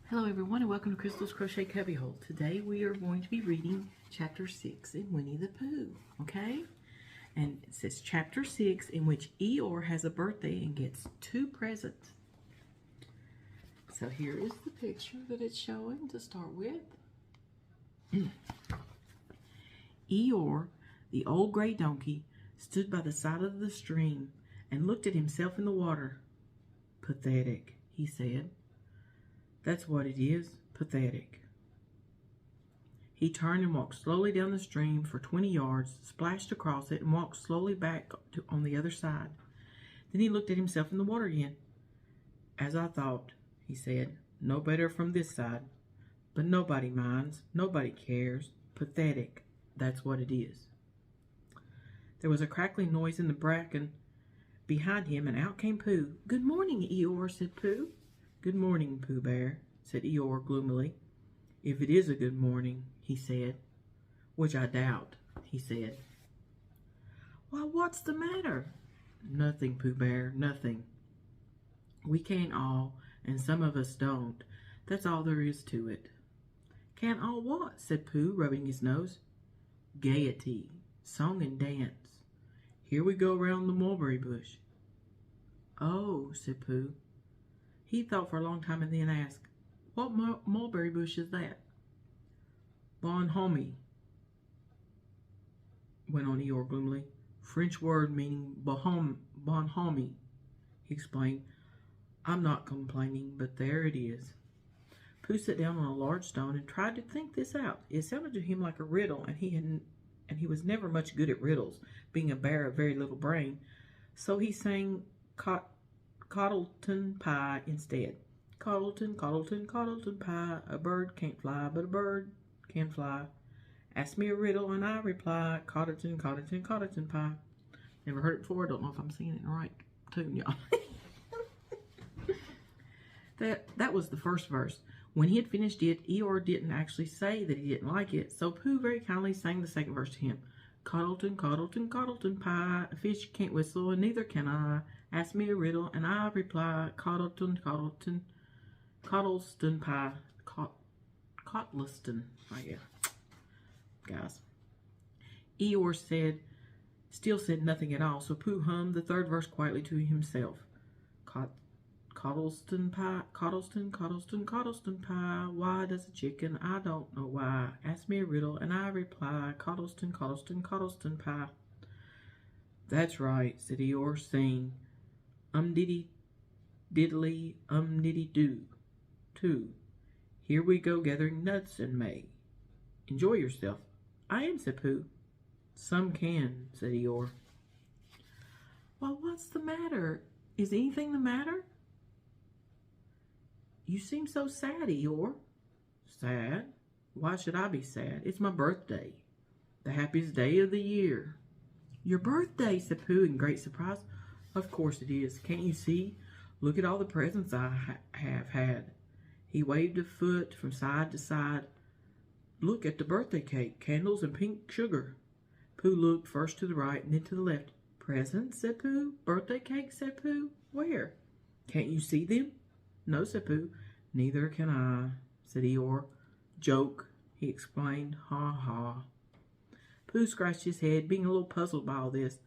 Hello everyone and welcome to Crystal's Crochet Cubbyhole. Today we are going to be reading Chapter 6 in Winnie-the-Pooh, okay? And it says Chapter 6 in which Eeyore has a birthday and gets 2 presents. So here is the picture that it's showing to start with. Eeyore, the old gray donkey, stood by the side of the stream and looked at himself in the water. "Pathetic," he said. "That's what it is, pathetic." He turned and walked slowly down the stream for 20 yards, splashed across it, and walked slowly back on the other side. Then he looked at himself in the water again. "As I thought," he said, "no better from this side. But nobody minds, nobody cares. Pathetic, that's what it is." There was a crackling noise in the bracken behind him, and out came Pooh. "Good morning, Eeyore," said Pooh. "Good morning, Pooh Bear," said Eeyore gloomily. "If it is a good morning," he said. "Which I doubt," he said. "Why, what's the matter?" "Nothing, Pooh Bear, nothing. We can't all, and some of us don't. That's all there is to it." "Can't all what?" said Pooh, rubbing his nose. "Gaiety, song and dance. Here we go round the mulberry bush." "Oh," said Pooh. He thought for a long time and then asked, "What mulberry bush is that?" "Bonhomie," went on Eeyore gloomily. "French word meaning bonhomie," he explained. "I'm not complaining, but there it is." Pooh sat down on a large stone and tried to think this out. It sounded to him like a riddle, and he was never much good at riddles, being a bear of very little brain. So he sang Coddleton Pie instead. "Coddleton, Coddleton, Coddleton Pie, a bird can't fly, but a bird can fly. Ask me a riddle and I reply, Coddleton, Coddleton, Coddleton Pie." Never heard it before. Don't know if I'm singing it in the right tune, y'all. That was the first verse. When he had finished it, Eeyore didn't actually say that he didn't like it, so Pooh very kindly sang the second verse to him. "Coddleton, Coddleton, Coddleton Pie, a fish can't whistle and neither can I. Ask me a riddle and I reply, Coddleton, Coddleton, Coddleston Pie." Cottliston, I guess. Guys. Eeyore still said nothing at all, so Pooh hummed the third verse quietly to himself. "Coddleston Pie, Coddleston, Coddleston, Coddleston Pie. Why does a chicken? I don't know why. Ask me a riddle and I reply, Coddleston, Coddleston, Coddleston Pie." "That's right," said Eeyore. "Sing diddy diddly diddy do too. Here we go gathering nuts in May. Enjoy yourself." "I am," said Pooh. "Some can," said Eeyore. "Well, what's the matter? Is anything the matter? You seem so sad, Eeyore." "Sad? Why should I be sad? It's my birthday. The happiest day of the year." "Your birthday?" said Pooh in great surprise. "Of course it is. Can't you see? Look at all the presents I have had." He waved a foot from side to side. "Look at the birthday cake, candles, and pink sugar." Pooh looked first to the right and then to the left. "Presents?" said Pooh. "Birthday cake?" said Pooh. "Where? Can't you see them?" "No," said Pooh. "Neither can I," said Eeyore. "Joke," he explained. "Ha ha." Pooh scratched his head, being a little puzzled by all this.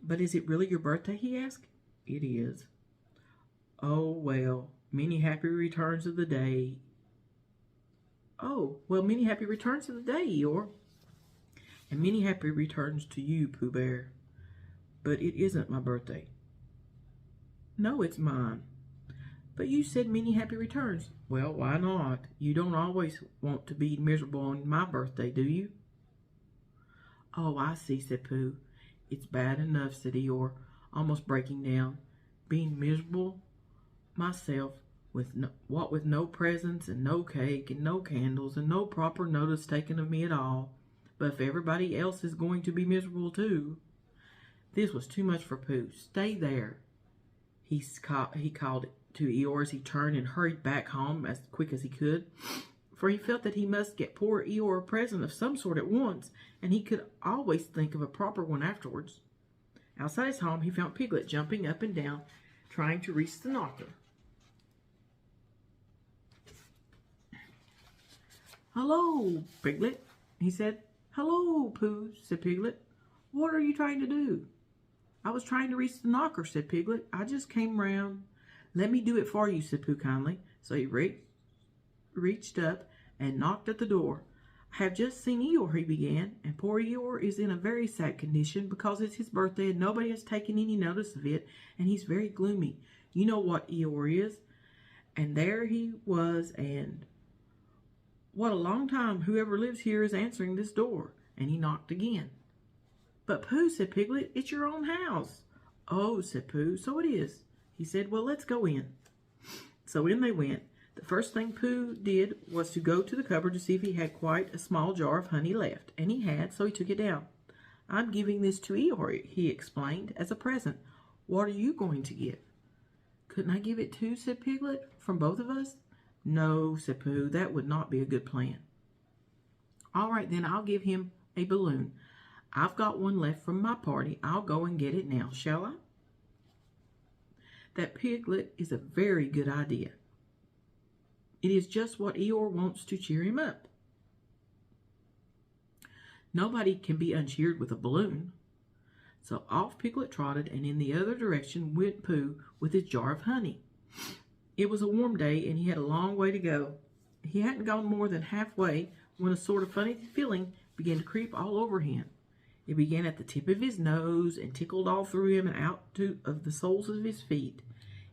"But is it really your birthday?" he asked. "It is." "Oh, well, many happy returns of the day." "Oh, well, many happy returns of the day, Eeyore." "And many happy returns to you, Pooh Bear." "But it isn't my birthday." "No, it's mine." "But you said many happy returns." "Well, why not? You don't always want to be miserable on my birthday, do you?" "Oh, I see," said Pooh. "It's bad enough," said Eeyore, almost breaking down. "Being miserable myself, with no presents and no cake and no candles and no proper notice taken of me at all. But if everybody else is going to be miserable too." This was too much for Pooh. "Stay there," he called to Eeyore as he turned and hurried back home as quick as he could, for he felt that he must get poor Eeyore a present of some sort at once, and he could always think of a proper one afterwards. Outside his home he found Piglet jumping up and down, trying to reach the knocker. "Hello, Piglet," he said. "Hello, Pooh," said Piglet. "What are you trying to do?" "I was trying to reach the knocker," said Piglet. "I just came round." "Let me do it for you," said Pooh kindly. So he reached up and knocked at the door. "I have just seen Eeyore," he began, "and poor Eeyore is in a very sad condition because it's his birthday and nobody has taken any notice of it, and he's very gloomy. You know what Eeyore is." And there he was, and "What a long time whoever lives here is answering this door." And he knocked again. "But Pooh," said Piglet, "it's your own house." "Oh," said Pooh, "so it is." He said, "Well, let's go in." So in they went. The first thing Pooh did was to go to the cupboard to see if he had quite a small jar of honey left, and he had, so he took it down. "I'm giving this to Eeyore," he explained, "as a present. What are you going to give?" "Couldn't I give it too?" said Piglet, "from both of us?" "No," said Pooh, "that would not be a good plan." "All right, then I'll give him a balloon. I've got one left from my party. I'll go and get it now, shall I?" That Piglet is a very good idea. It is just what Eeyore wants to cheer him up. Nobody can be uncheered with a balloon. So off Piglet trotted, and in the other direction went Pooh with his jar of honey. It was a warm day, and he had a long way to go. He hadn't gone more than halfway when a sort of funny feeling began to creep all over him. It began at the tip of his nose and tickled all through him and out of the soles of his feet.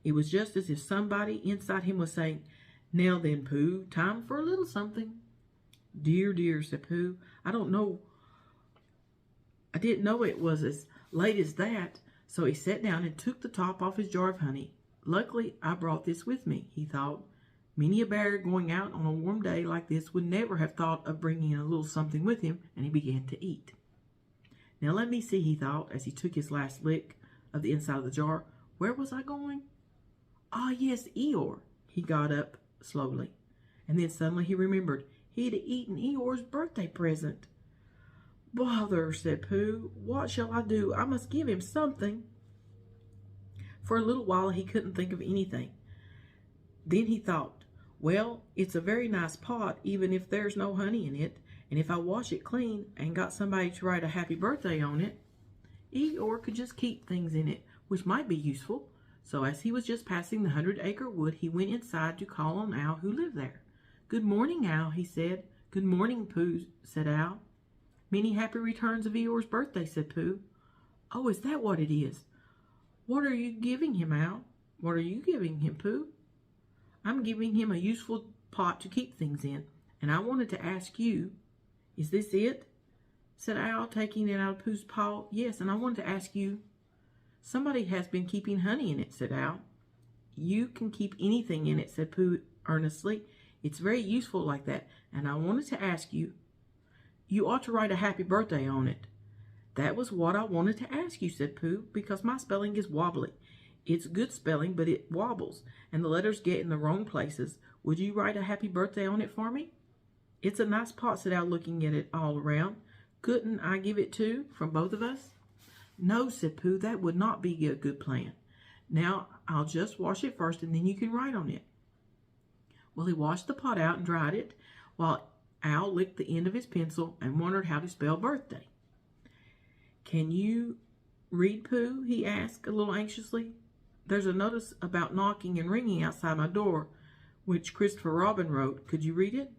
It was just as if somebody inside him was saying, "Now then, Pooh, time for a little something." "Dear, dear," said Pooh, I didn't know it was as late as that." So he sat down and took the top off his jar of honey. "Luckily, I brought this with me," he thought. Many a bear going out on a warm day like this would never have thought of bringing a little something with him, and he began to eat. "Now let me see," he thought, as he took his last lick of the inside of the jar. "Where was I going? Ah, yes, Eeyore." He got up slowly, and then suddenly he remembered he had eaten Eeyore's birthday present. "Bother," said Pooh. "What shall I do? I must give him something." For a little while he couldn't think of anything. Then he thought, "Well, it's a very nice pot, even if there's no honey in it, and if I wash it clean and got somebody to write a happy birthday on it, Eeyore could just keep things in it, which might be useful." So as he was just passing the 100-acre wood, he went inside to call on Owl, who lived there. "Good morning, Owl," he said. "Good morning, Pooh," said Owl. "Many happy returns of Eeyore's birthday," said Pooh. "Oh, is that what it is? What are you giving him, Owl?" "What are you giving him, Pooh?" "I'm giving him a useful pot to keep things in, and I wanted to ask you—" "Is this it?" said Owl, taking it out of Pooh's paw. "Yes, and I wanted to ask you—" "Somebody has been keeping honey in it," said Owl. "You can keep anything in it," said Pooh earnestly. "It's very useful like that, and I wanted to ask you—" "You ought to write a happy birthday on it." "That was what I wanted to ask you," said Pooh, "because my spelling is wobbly. It's good spelling, but it wobbles, and the letters get in the wrong places. Would you write a happy birthday on it for me?" "It's a nice pot," said Owl, looking at it all around. "Couldn't I give it too, from both of us?" "No," said Pooh, "that would not be a good plan. Now, I'll just wash it first, and then you can write on it." Well, he washed the pot out and dried it, while Owl licked the end of his pencil and wondered how to spell birthday. "Can you read, Pooh?" he asked a little anxiously. "There's a notice about knocking and ringing outside my door, which Christopher Robin wrote. Could you read it?"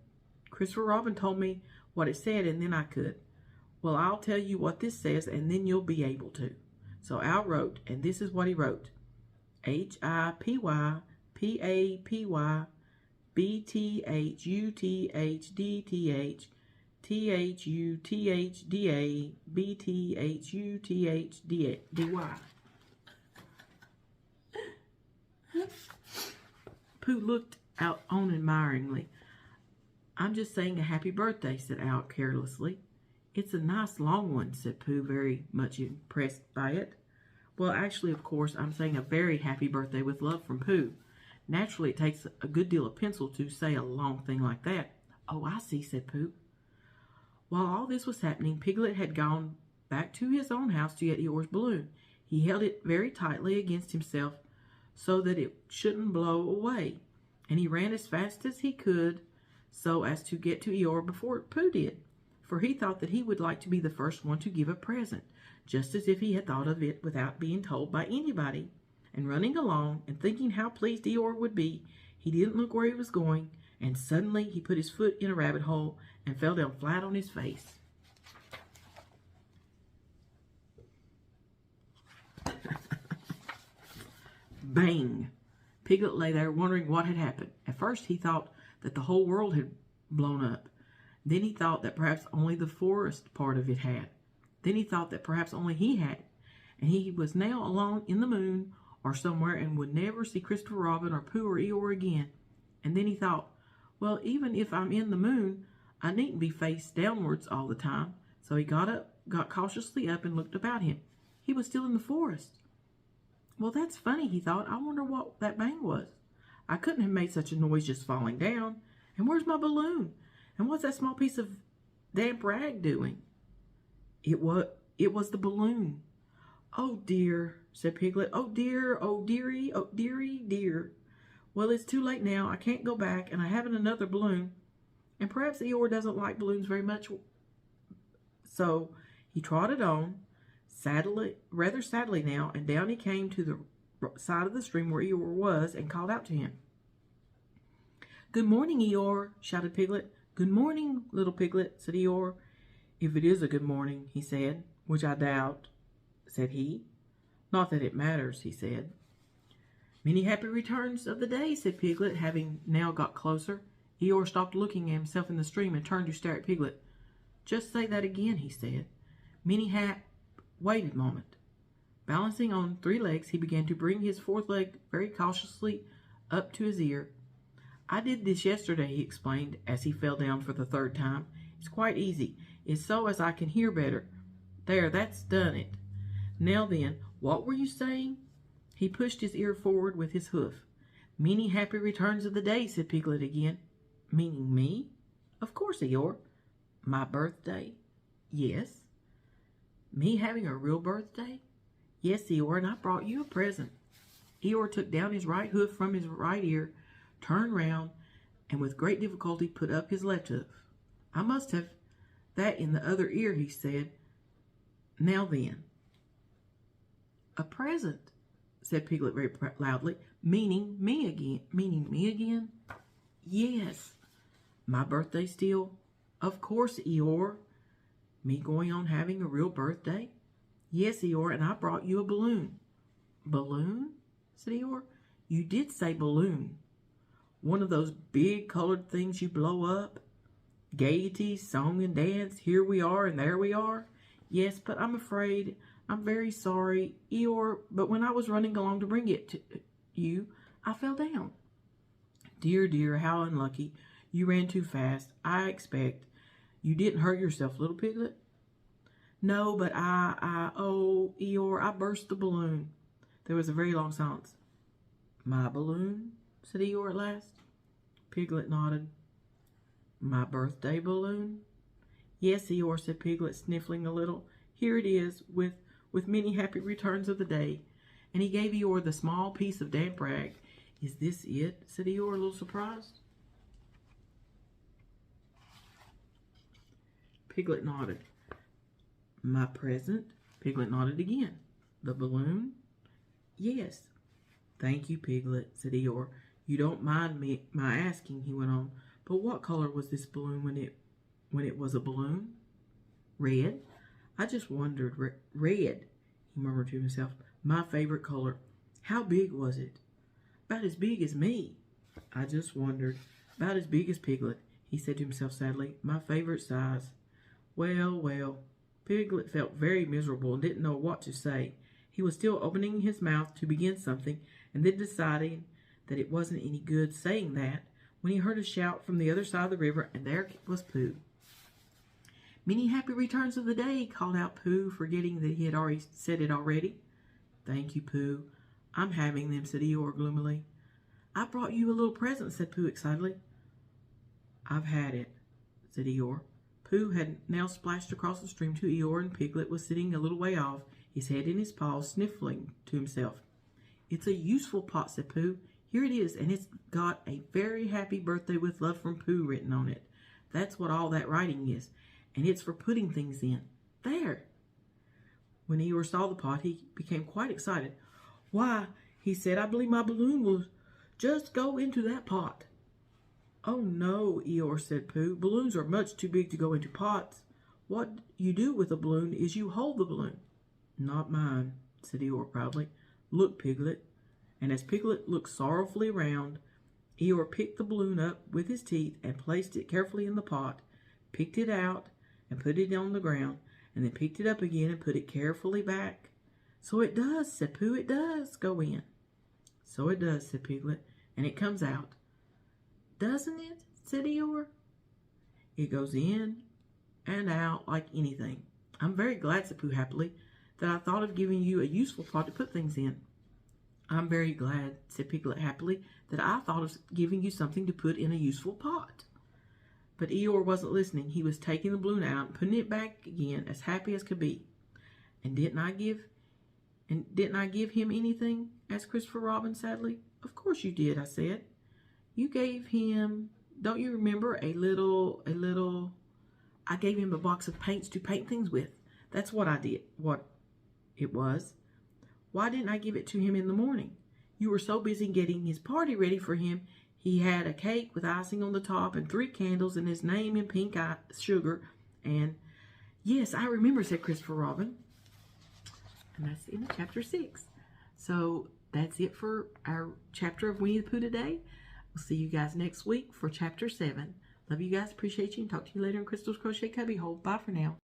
"Christopher Robin told me what it said, and then I could." "Well, I'll tell you what this says, and then you'll be able to." So Owl wrote, and this is what he wrote: HIPYPAPY BTHUTHDTH THUTHDA BTHUTHDY. Pooh looked out on admiringly. "I'm just saying a happy birthday," said Owl carelessly. "It's a nice long one," said Pooh, very much impressed by it. "Well, actually, of course, I'm saying a very happy birthday with love from Pooh. Naturally, it takes a good deal of pencil to say a long thing like that." "Oh, I see," said Pooh. While all this was happening, Piglet had gone back to his own house to get Eeyore's balloon. He held it very tightly against himself so that it shouldn't blow away, and he ran as fast as he could so as to get to Eeyore before Pooh did, for he thought that he would like to be the first one to give a present, just as if he had thought of it without being told by anybody. And running along and thinking how pleased Eeyore would be, he didn't look where he was going, and suddenly he put his foot in a rabbit hole and fell down flat on his face. Bang! Piglet lay there wondering what had happened. At first he thought that the whole world had blown up. Then he thought that perhaps only the forest part of it had. Then he thought that perhaps only he had. And he was now alone in the moon or somewhere and would never see Christopher Robin or Pooh or Eeyore again. And then he thought, well, even if I'm in the moon, I needn't be face downwards all the time. So he got up, got cautiously up, and looked about him. He was still in the forest. Well, that's funny, he thought. I wonder what that bang was. I couldn't have made such a noise just falling down. And where's my balloon? And what's that small piece of damp rag doing? It was the balloon. Oh dear, said Piglet. Oh dear, oh dearie, oh dearie, dear. Well, it's too late now. I can't go back, and I haven't another balloon. And perhaps Eeyore doesn't like balloons very much. So he trotted on, rather sadly now, and down he came to the side of the stream where Eeyore was and called out to him. Good morning, Eeyore, shouted Piglet. Good morning, little Piglet, said Eeyore. If it is a good morning, he said, which I doubt, said he. Not that it matters, he said. Many happy returns of the day, said Piglet, having now got closer. Eeyore stopped looking at himself in the stream and turned to stare at Piglet. Just say that again, he said. Wait a moment. Balancing on 3 legs, he began to bring his 4th leg very cautiously up to his ear. I did this yesterday, he explained, as he fell down for the 3rd time. It's quite easy. It's so as I can hear better. There, that's done it. Now then, what were you saying? He pushed his ear forward with his hoof. Many happy returns of the day, said Piglet again. Meaning me? Of course, Eeyore. My birthday? Yes. Me having a real birthday? Yes, Eeyore, and I brought you a present. Eeyore took down his right hoof from his right ear, turned round, and with great difficulty put up his left hoof. I must have that in the other ear, he said. Now then. A present, said Piglet very loudly. Meaning me again? Meaning me again? Yes. My birthday still? Of course, Eeyore. Me going on having a real birthday? Yes, Eeyore, and I brought you a balloon. Balloon? Said Eeyore. You did say balloon. One of those big colored things you blow up? Gaiety, song and dance, here we are and there we are? Yes, but I'm afraid, I'm very sorry, Eeyore, but when I was running along to bring it to you, I fell down. Dear, dear, how unlucky. You ran too fast, I expect. You didn't hurt yourself, little Piglet? No, but oh, Eeyore, I burst the balloon. There was a very long silence. My balloon? Said Eeyore at last. Piglet nodded. My birthday balloon? Yes, Eeyore, said Piglet, sniffling a little. Here it is, with many happy returns of the day. And he gave Eeyore the small piece of damp rag. Is this it? Said Eeyore, a little surprised. Piglet nodded. My present? Piglet nodded again. The balloon? Yes. Thank you, Piglet, said Eeyore. You don't mind my asking, he went on, but what color was this balloon when it was a balloon? Red? I just wondered. Red, he murmured to himself. My favorite color. How big was it? About as big as me. I just wondered. About as big as Piglet, he said to himself sadly. My favorite size. Well, well. Piglet felt very miserable and didn't know what to say. He was still opening his mouth to begin something, and then deciding that it wasn't any good saying that, when he heard a shout from the other side of the river, and there was Pooh. Many happy returns of the day, called out Pooh, forgetting that he had already said it already. Thank you, Pooh. I'm having them, said Eeyore gloomily. I brought you a little present, said Pooh excitedly. I've had it, said Eeyore. Pooh had now splashed across the stream to Eeyore, and Piglet was sitting a little way off, his head in his paws, sniffling to himself. It's a useful pot, said Pooh. Here it is, and it's got a very happy birthday with love from Pooh written on it. That's what all that writing is. And it's for putting things in. There. When Eeyore saw the pot, he became quite excited. Why, he said, I believe my balloon will just go into that pot. Oh no, Eeyore, said Pooh. Balloons are much too big to go into pots. What you do with a balloon is you hold the balloon. Not mine, said Eeyore proudly. Look, Piglet. And as Piglet looked sorrowfully round, Eeyore picked the balloon up with his teeth and placed it carefully in the pot, picked it out and put it on the ground, and then picked it up again and put it carefully back. So it does, said Pooh, it does go in. So it does, said Piglet, and it comes out. Doesn't it? Said Eeyore. It goes in and out like anything. I'm very glad, said Pooh happily, that I thought of giving you a useful pot to put things in. I'm very glad, said Piglet happily, that I thought of giving you something to put in a useful pot. But Eeyore wasn't listening. He was taking the balloon out and putting it back again as happy as could be. And didn't I give him anything? Asked Christopher Robin sadly. Of course you did, I said. You gave him, don't you remember, I gave him a box of paints to paint things with. That's what I did, what it was. Why didn't I give it to him in the morning? You were so busy getting his party ready for him. He had a cake with icing on the top and 3 candles and his name in pink sugar. And, yes, I remember, said Christopher Robin. And that's in chapter 6. So that's it for our chapter of Winnie-the-Pooh today. We'll see you guys next week for chapter 7. Love you guys. Appreciate you. And talk to you later in Crystal's Crochet Cubby Hole. Bye for now.